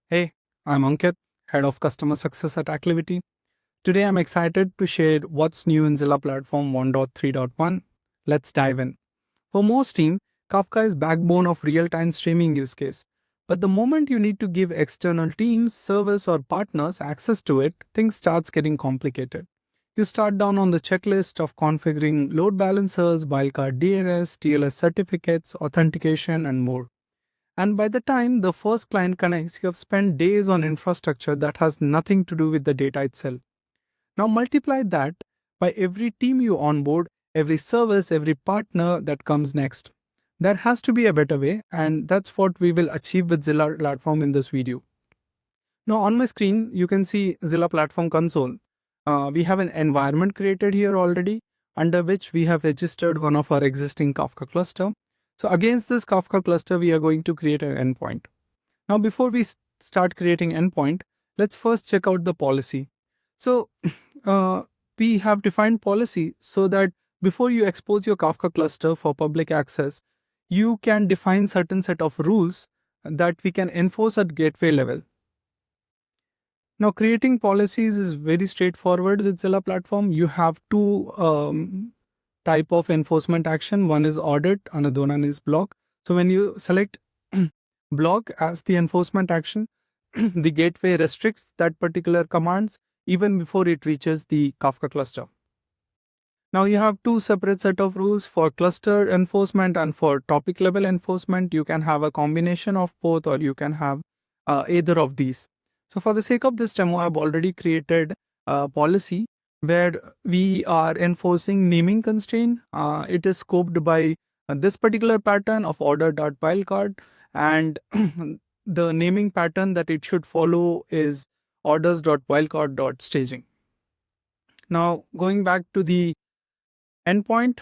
Hey, I'm Ankit, Head of Customer Success at Activity. Today I'm excited to share what's new in Zilla Platform 1.3.1. Let's dive in. For most teams, Kafka is backbone of real-time streaming use case. But the moment you need to give external teams, servers or partners access to it, things starts getting complicated. You start down on the checklist of configuring load balancers, wildcard DNS, TLS certificates, authentication, and more. And by the time the first client connects, you have spent days on infrastructure that has nothing to do with the data itself. Now multiply that by every team you onboard, every service, every partner that comes next. There has to be a better way, and that's what we will achieve with Zilla Platform in this video. Now on my screen, you can see Zilla Platform console. We have an environment created here already, under which we have registered one of our existing Kafka cluster. So against this Kafka cluster, we are going to create an endpoint. Now, before we start creating endpoint, let's first check out the policy. So uh, we have defined policy so that before you expose your Kafka cluster for public access, you can define certain set of rules that we can enforce at gateway level. Now, creating policies is very straightforward with Zilla Platform. You have two type of enforcement action. One is audit, another one is block. So when you select block as the enforcement action, the gateway restricts that particular commands even before it reaches the Kafka cluster. Now you have two separate set of rules for cluster enforcement and for topic level enforcement. You can have a combination of both, or you can have either of these. So for the sake of this demo, I've already created a policy where we are enforcing naming constraint. It is scoped by this particular pattern of order.wildcard, and the naming pattern that it should follow is orders.wildcard.staging. Now going back to the endpoint.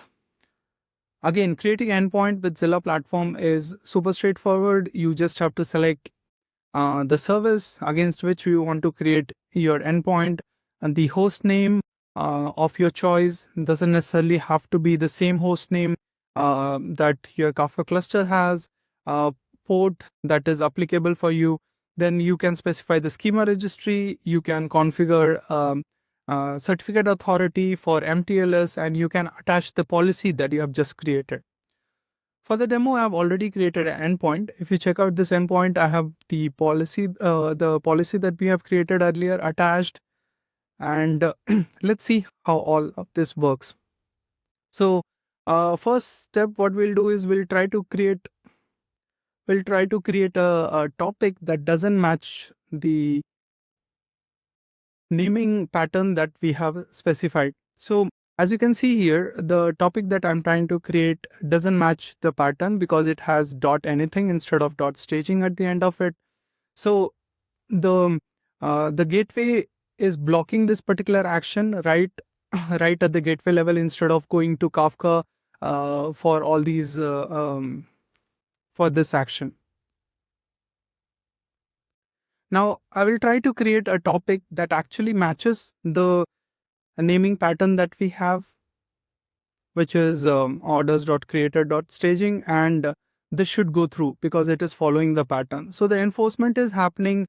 Again, creating endpoint with Zilla Platform is super straightforward. You just have to select the service against which you want to create your endpoint, and the host name of your choice doesn't necessarily have to be the same host name that your Kafka cluster has, port that is applicable for you. Then you can specify the schema registry, you can configure certificate authority for MTLS, and you can attach the policy that you have just created. For the demo, I have already created an endpoint. If you check out this endpoint, I have the policy that we have created earlier attached, and let's see how all of this works. So first step, what we'll do is we'll try to create a topic that doesn't match the naming pattern that we have specified. So as you can see here, the topic that I'm trying to create doesn't match the pattern because it has dot anything instead of dot staging at the end of it. So the gateway is blocking this particular action right at the gateway level instead of going to Kafka for all these for this action. Now I will try to create a topic that actually matches the naming pattern that we have, which is orders.creator.staging, and this should go through because it is following the pattern. So the enforcement is happening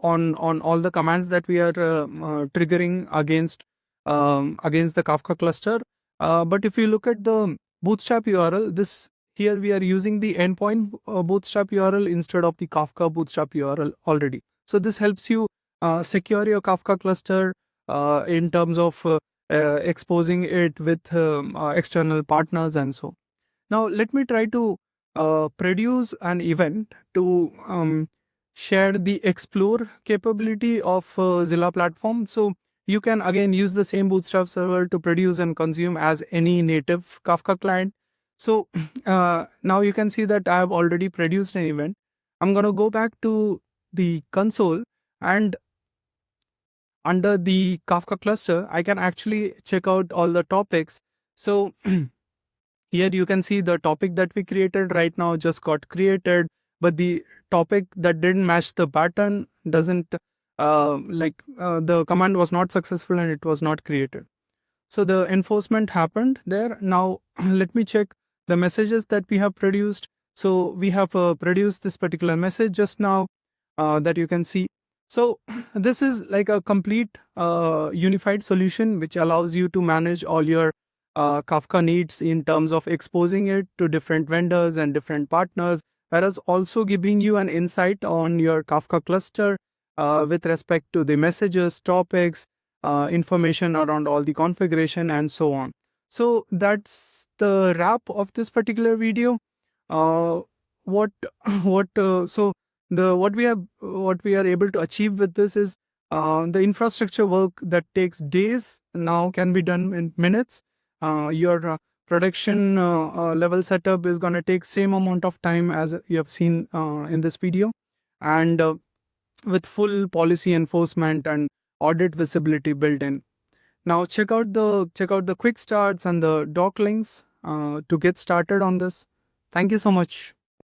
on all the commands that we are triggering against the Kafka cluster. But if you look at the bootstrap URL, this here we are using the endpoint bootstrap URL instead of the Kafka bootstrap URL already. So this helps you secure your Kafka cluster in terms of exposing it with external partners and so. Now let me try to produce an event to share the explore capability of Zilla Platform. So you can again use the same Bootstrap server to produce and consume as any native Kafka client. So now you can see that I have already produced an event. I'm going to go back to the console, and under the Kafka cluster, I can actually check out all the topics. So here you can see the topic that we created right now just got created, but the topic that didn't match the pattern doesn't the command was not successful and it was not created. So the enforcement happened there. Now let me check the messages that we have produced. So we have produced this particular message just now. that you can see. So this is like a complete unified solution which allows you to manage all your Kafka needs in terms of exposing it to different vendors and different partners, whereas also giving you an insight on your Kafka cluster with respect to the messages, topics, information around all the configuration and so on. So that's the wrap of this particular video. Uh, what what so the what we are able to achieve with this is the infrastructure work that takes days now can be done in minutes. Your production level setup is going to take same amount of time as you have seen in this video, and with full policy enforcement and audit visibility built in. Now check out the quick starts and the doc links to get started on this. Thank you so much.